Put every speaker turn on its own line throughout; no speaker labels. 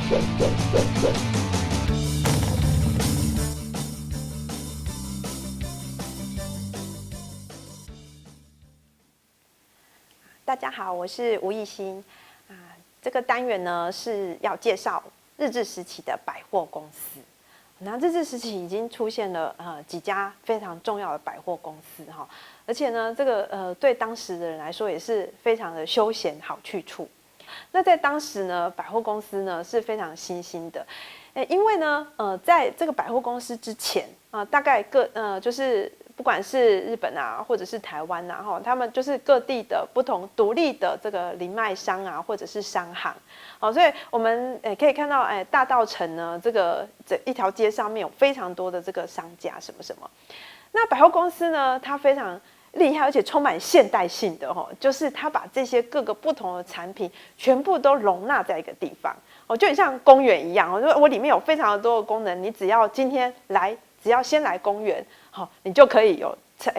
大家好，我是吴艺兴这个单元呢是要介绍日治时期的百货公司。那日治时期已经出现了几家非常重要的百货公司哈，而且呢，这个对当时的人来说也是非常的休闲好去处。那在当时呢，百货公司呢是非常新兴的，因为呢在这个百货公司之前大概就是不管是日本或者是台湾他们就是各地的不同独立的这个零卖商或者是商行。所以我们可以看到大稻埕呢这一条街上面有非常多的这个商家什么什么。那百货公司呢，它非常厉害而且充满现代性的就是它把这些各个不同的产品全部都容纳在一个地方就很像公园一样我里面有非常多的功能，你只要今天来，只要先来公园你就可以有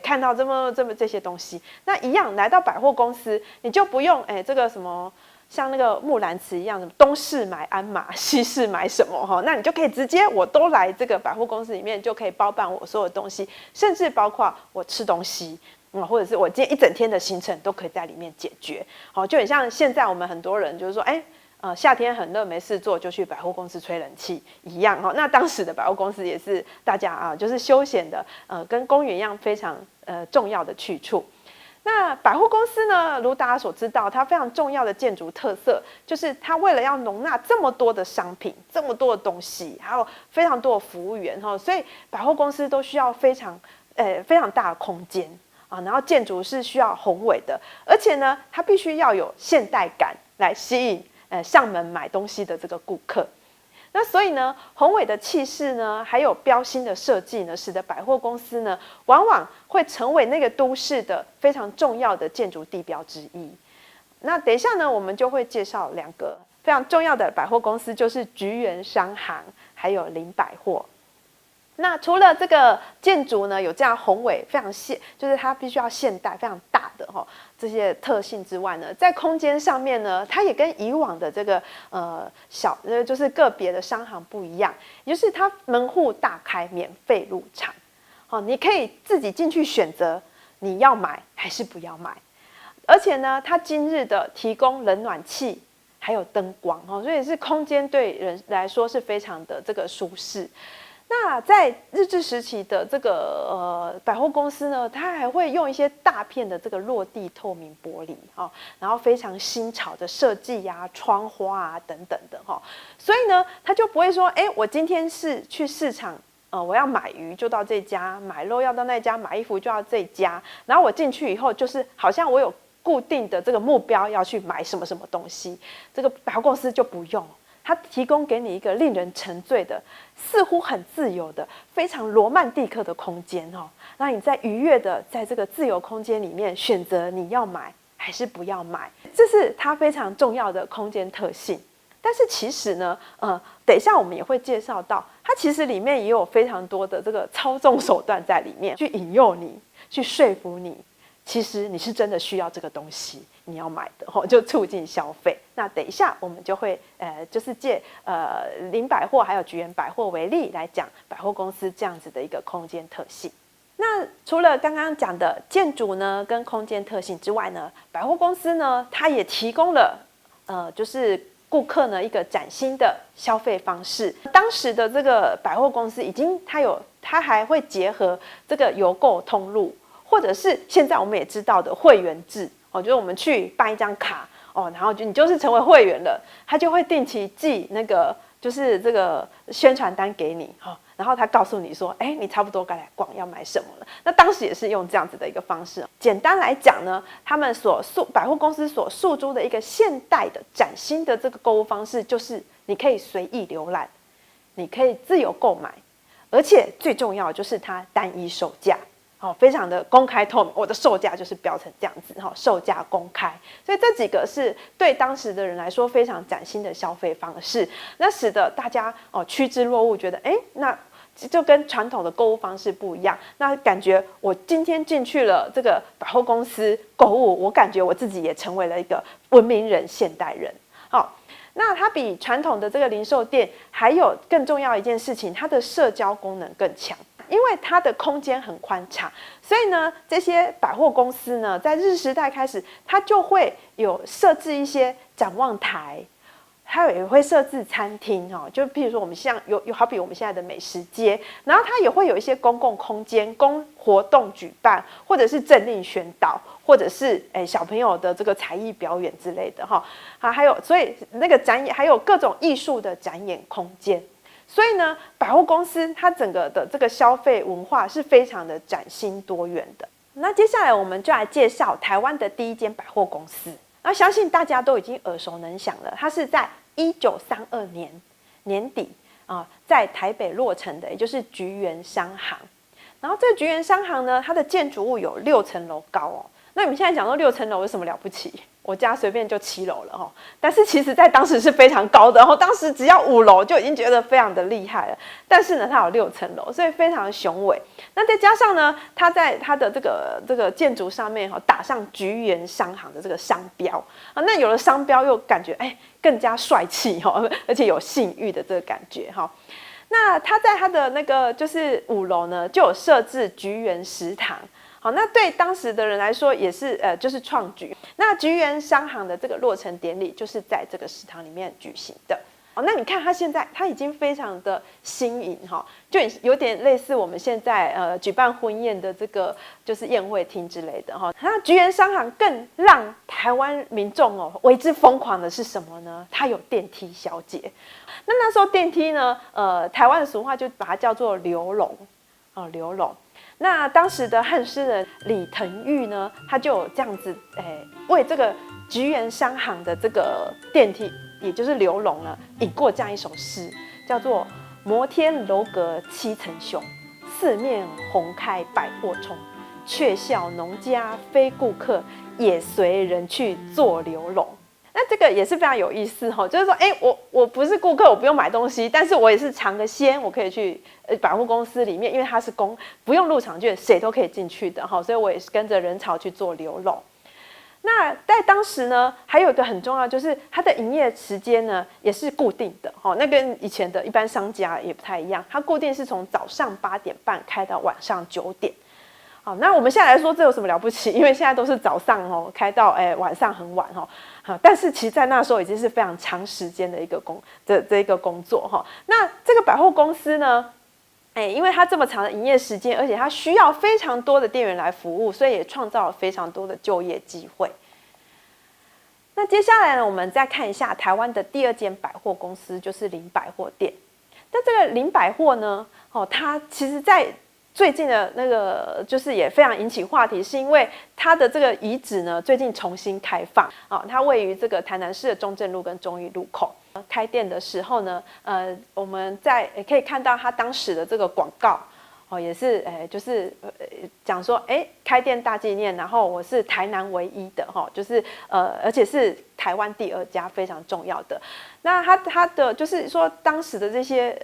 看到这些东西。那一样来到百货公司，你就不用这个什么像那个木兰辞一样，什么东市买鞍马，西市买什么那你就可以直接我都来这个百货公司里面，就可以包办我所有的东西，甚至包括我吃东西或者是我今天一整天的行程都可以在里面解决就很像现在我们很多人就是说夏天很热没事做就去百货公司吹冷气一样那当时的百货公司也是大家就是休闲的跟公园一样非常重要的去处。那百货公司呢，如大家所知道，它非常重要的建筑特色就是它为了要容纳这么多的商品，这么多的东西，还有非常多的服务员所以百货公司都需要非常大的空间然后建筑是需要宏伟的，而且呢它必须要有现代感来吸引上门买东西的这个顾客。那所以呢，宏伟的气势呢，还有标新的设计呢，使得百货公司呢，往往会成为那个都市的非常重要的建筑地标之一。那等一下呢，我们就会介绍两个非常重要的百货公司，就是菊园商行还有林百货。那除了这个建筑呢有这样宏伟非常就是它必须要现代非常大的这些特性之外呢，在空间上面呢，它也跟以往的这个就是个别的商行不一样，也就是它门户大开，免费入场你可以自己进去选择你要买还是不要买，而且呢它今日的提供冷暖气还有灯光所以是空间对人来说是非常的这个舒适。那在日治时期的这个百货公司呢，它还会用一些大片的这个落地透明玻璃然后非常新潮的设计窗花等等的所以呢，它就不会说我今天是去市场我要买鱼就到这家，买肉要到那家，买衣服就到这家，然后我进去以后就是好像我有固定的这个目标要去买什么什么东西，这个百货公司就不用。它提供给你一个令人沉醉的，似乎很自由的，非常罗曼蒂克的空间让你在愉悦的在这个自由空间里面选择你要买还是不要买，这是它非常重要的空间特性。但是其实呢，等一下我们也会介绍到，它其实里面也有非常多的这个操纵手段在里面，去引诱你，去说服你，其实你是真的需要这个东西。你要买的就促进消费。那等一下我们就会就是借林百货还有菊园百货为例来讲百货公司这样子的一个空间特性。那除了刚刚讲的建筑呢跟空间特性之外呢，百货公司呢它也提供了就是顾客呢一个崭新的消费方式。当时的这个百货公司已经它还会结合这个邮购通路，或者是现在我们也知道的会员制就是我们去办一张卡然后你就是成为会员了，他就会定期寄那个就是这个宣传单给你然后他告诉你说你差不多该来逛要买什么了。那当时也是用这样子的一个方式。简单来讲呢，他们百货公司所诉诸的一个现代的崭新的这个购物方式，就是你可以随意浏览，你可以自由购买，而且最重要的就是它单一售价非常的公开透明，我的售价就是标成这样子售价公开。所以这几个是对当时的人来说非常崭新的消费方式，那使得大家趋之若鹜，觉得那就跟传统的购物方式不一样。那感觉我今天进去了这个百货公司购物，我感觉我自己也成为了一个文明人、现代人。那它比传统的这个零售店还有更重要一件事情，它的社交功能更强。因为它的空间很宽敞，所以呢，这些百货公司呢，在日时代开始，它就会有设置一些展望台，还有也会设置餐厅哦，就譬如说我们像好比我们现在的美食街，然后它也会有一些公共空间供活动举办，或者是政令宣导，或者是小朋友的这个才艺表演之类的哈，还有所以那个展演还有各种艺术的展演空间。所以呢，百货公司它整个的这个消费文化是非常的崭新多元的。那接下来我们就来介绍台湾的第一间百货公司。那相信大家都已经耳熟能详了，它是在1932年年底在台北落成的，也就是菊园商行。然后这个菊园商行呢，它的建筑物有6层楼高哦。那你们现在讲说6层楼有什么了不起？我家随便就7楼了哦，但是其实在当时是非常高的哦，当时只要5楼就已经觉得非常的厉害了。但是呢，它有6层楼，所以非常雄伟。那再加上呢，它在它的这个建筑上面打上菊园商行的这个商标啊，那有了商标又感觉更加帅气哦，而且有信誉的这个感觉哈。那它在它的那个就是5楼呢，就有设置菊园食堂。好，那对当时的人来说也是就是创举。那菊园商行的这个落成典礼就是在这个食堂里面举行的。哦，那你看它现在它已经非常的新颖哈，就有点类似我们现在举办婚宴的这个就是宴会厅之类的哈。那菊园商行更让台湾民众为之疯狂的是什么呢？它有电梯小姐。那时候电梯呢，台湾的俗话就把它叫做流笼哦，流笼。那当时的汉诗人李腾玉呢，他就有这样子，为这个菊园商行的这个电梯，也就是流笼呢，引过这样一首诗，叫做“摩天楼阁7层雄，四面红开百货冲。却笑农家非顾客，也随人去做流笼。”那这个也是非常有意思哈，就是说，我不是顾客，我不用买东西，但是我也是尝个鲜，我可以去百货公司里面，因为它是不用入场券，谁都可以进去的哈，所以我也是跟着人潮去做流笼。那在当时呢，还有一个很重要，就是它的营业时间呢也是固定的哈，那跟以前的一般商家也不太一样，它固定是从早上8点半开到晚上9点。好，那我们现在来说这有什么了不起？因为现在都是早上开到晚上很晚但是其实在那时候已经是非常长时间的一个工作哈。那这个百货公司呢，因为它这么长的营业时间，而且它需要非常多的店员来服务，所以也创造了非常多的就业机会。那接下来呢，我们再看一下台湾的第2间百货公司，就是林百货店。那这个林百货呢，它其实在最近的那个就是也非常引起话题，是因为它的这个遗址呢最近重新开放它位于这个台南市的中正路跟忠义路口。开店的时候呢，我们可以看到它当时的这个广告也是就是讲说开店大纪念，然后我是台南唯一的就是而且是台湾第2家非常重要的。那它的就是说当时的这些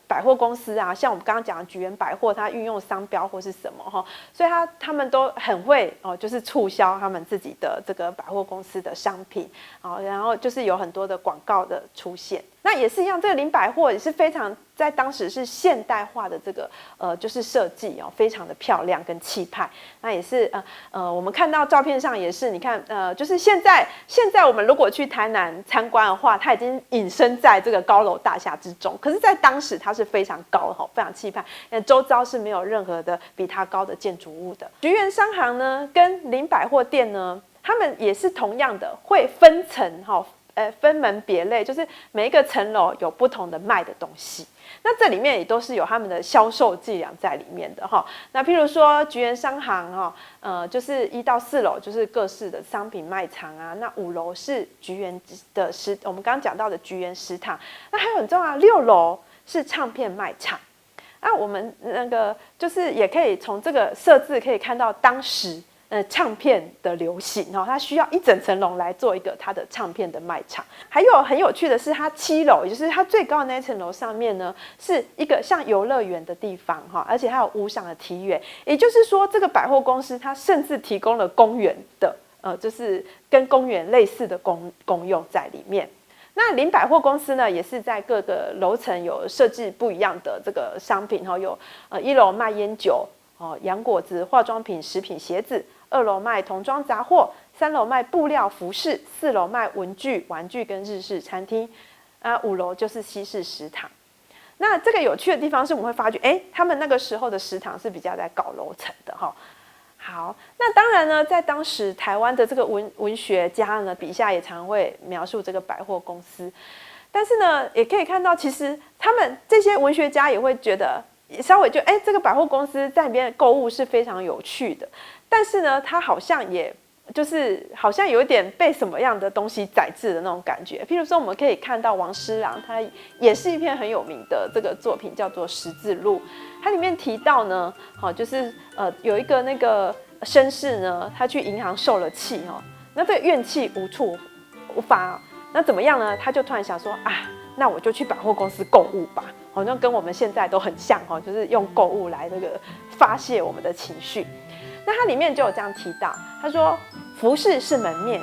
百货公司啊，像我们刚刚讲的菊园百货，它运用商标或是什么所以他们都很会就是促销他们自己的这个百货公司的商品然后就是有很多的广告的出现。那也是一样，这个林百货也是非常在当时是现代化的这个就是设计非常的漂亮跟气派。那也是我们看到照片上也是，你看就是现在我们如果去台南参观的话，它已经隐身在这个高楼大厦之中。可是，在当时它是非常高非常气派，周遭是没有任何的比它高的建筑物的。菊园商行呢，跟林百货店呢，他们也是同样的会分层分门别类，就是每一个层楼有不同的卖的东西。那这里面也都是有他们的销售伎俩在里面的那譬如说菊园商行就是1到4楼就是各式的商品卖场啊，那5楼是菊园的我们刚刚讲到的菊园食堂，那还有很重要6楼是唱片卖场。那我们那个就是也可以从这个设置可以看到当时唱片的流行它需要一整层楼来做一个它的唱片的卖场。还有很有趣的是，它7楼，也就是它最高的那层楼上面呢，是一个像游乐园的地方而且还有无赏的庭园。也就是说，这个百货公司它甚至提供了公园的就是跟公园类似的功用在里面。那林百货公司呢，也是在各个楼层有设置不一样的这个商品，有1楼卖烟酒、洋果子、化妆品、食品、鞋子；2楼卖童装杂货；3楼卖布料、服饰；4楼卖文具、玩具跟日式餐厅；5楼就是西式食堂。那这个有趣的地方是，我们会发觉，他们那个时候的食堂是比较在高楼层的哈。好，那当然呢，在当时台湾的这个文学家呢，笔下也常会描述这个百货公司，但是呢，也可以看到，其实他们这些文学家也会觉得，稍微就这个百货公司在里面购物是非常有趣的，但是呢，它好像也就是好像有一点被什么样的东西宰制的那种感觉。譬如说，我们可以看到王诗郎，他也是一篇很有名的这个作品，叫做《十字路》。它里面提到呢，就是有一个那个绅士呢，他去银行受了气那这个怨气无法，那怎么样呢？他就突然想说那我就去百货公司购物吧。好像跟我们现在都很像就是用购物来这个发泄我们的情绪。那它里面就有这样提到，他说服饰是门面，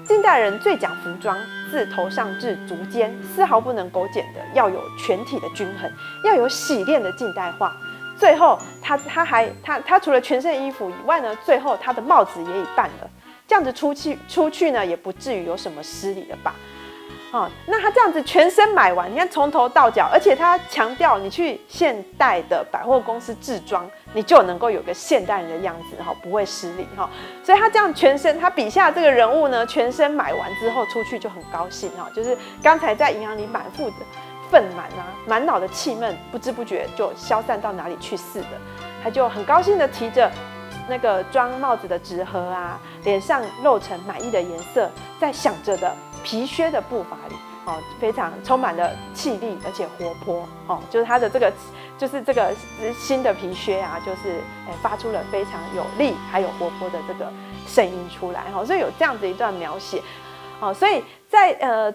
近代人最讲服装，自头上至足尖，丝毫不能苟减的，要有全体的均衡，要有洗练的近代化。最后他除了全身衣服以外呢，最后他的帽子也已办了，这样子出去呢，也不至于有什么失礼了吧？那他这样子全身买完，你看从头到脚，而且他强调你去现代的百货公司置装，你就能够有个现代人的样子不会失礼所以他这样全身，他笔下这个人物呢，全身买完之后出去就很高兴就是刚才在银行里满腹的愤满满脑的气闷，不知不觉就消散到哪里去似的，他就很高兴的提着那个装帽子的纸盒脸上露成满意的颜色，在想着的皮靴的步伐里非常充满了气力，而且活泼就是他的这个新的皮靴就是发出了非常有力还有活泼的这个声音出来所以有这样子一段描写所以在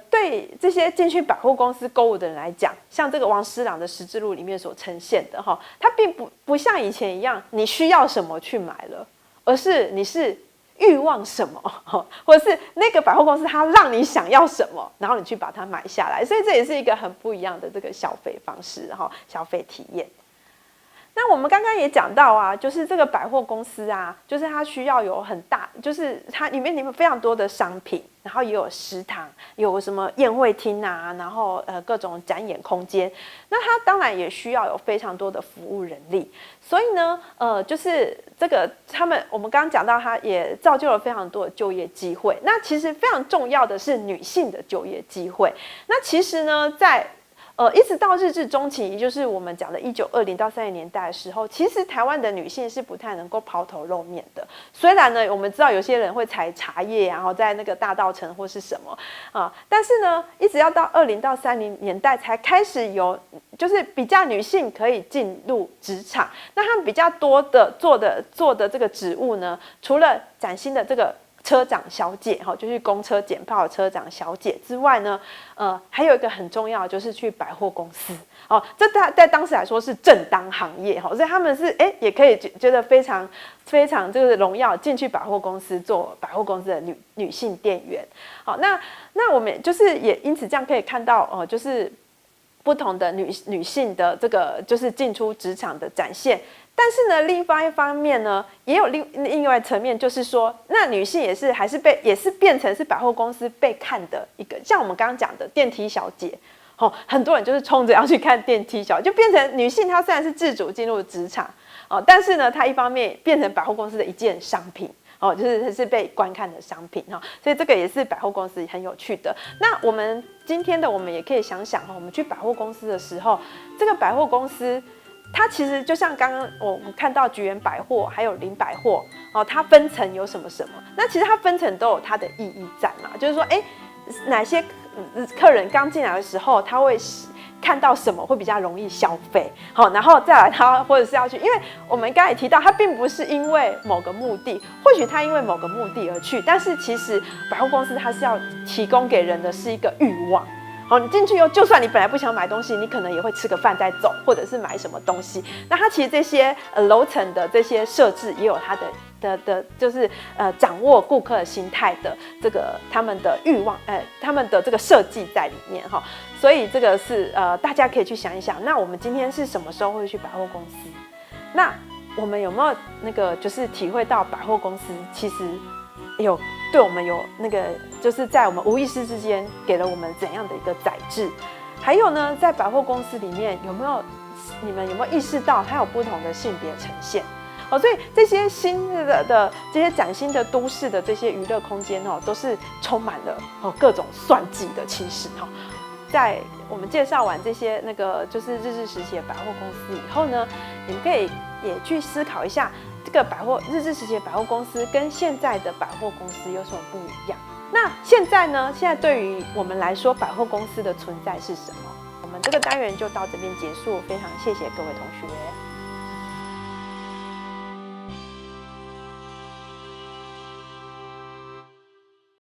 对这些进去百货公司购物的人来讲，像这个王诗郎的《十字路》里面所呈现的它并不像以前一样你需要什么去买了，而是你是欲望什么或者是那个百货公司它让你想要什么，然后你去把它买下来，所以这也是一个很不一样的这个消费方式消费体验。那我们刚刚也讲到就是这个百货公司就是它需要有很大，就是它里面非常多的商品，然后也有食堂，有什么宴会厅然后各种展演空间，那它当然也需要有非常多的服务人力，所以呢就是这个我们刚刚讲到，它也造就了非常多的就业机会。那其实非常重要的是女性的就业机会。那其实呢在一直到日治中期，也就是我们讲的1920到30年代的时候，其实台湾的女性是不太能够抛头露面的。虽然呢，我们知道有些人会采茶叶，然后在那个大稻埕或是什么但是呢，一直要到20到30年代才开始有，就是比较女性可以进入职场。那他们比较多的做的这个职务呢，除了崭新的这个车长小姐就是公车检炮的车长小姐之外呢，还有一个很重要的就是去百货公司这在当时来说是正当行业所以他们是也可以觉得非常非常这个荣耀进去百货公司做百货公司的女性店员。那我们就是也因此这样可以看到就是不同的女性的这个就是进出职场的展现。但是呢，另外一方面呢，也有另外层面，就是说，那女性也是变成是百货公司被看的一个，像我们刚刚讲的电梯小姐，很多人就是冲着要去看电梯小姐，就变成女性她虽然是自主进入职场但是呢，她一方面变成百货公司的一件商品就是被观看的商品所以这个也是百货公司很有趣的。那我们今天的我们也可以想想我们去百货公司的时候，这个百货公司它其实就像刚刚我们看到菊园百货还有林百货它分层有什么，那其实它分层都有它的意义在嘛，就是说哪些客人刚进来的时候他会看到什么会比较容易消费然后再来他或者是要去，因为我们刚才也提到他并不是因为某个目的，或许他因为某个目的而去，但是其实百货公司它是要提供给人的是一个欲望好，你进去以后，就算你本来不想买东西，你可能也会吃个饭再走，或者是买什么东西。那它其实这些楼层的这些设置也有它的就是掌握顾客心态的这个他们的欲望，他们的这个设计在里面哈。所以这个是大家可以去想一想，那我们今天是什么时候会去百货公司？那我们有没有那个就是体会到百货公司其实有对我们有那个就是在我们无意识之间给了我们怎样的一个载质？还有呢，在百货公司里面你们有没有意识到它有不同的性别呈现？所以这些新的这些崭新的都市的这些娱乐空间都是充满了各种算计的其实在我们介绍完这些那个就是日治时期的百货公司以后呢，你们可以也去思考一下，这个日治时期的百货公司跟现在的百货公司有什么不一样？那现在呢？现在对于我们来说，百货公司的存在是什么？我们这个单元就到这边结束，非常谢谢各位同学。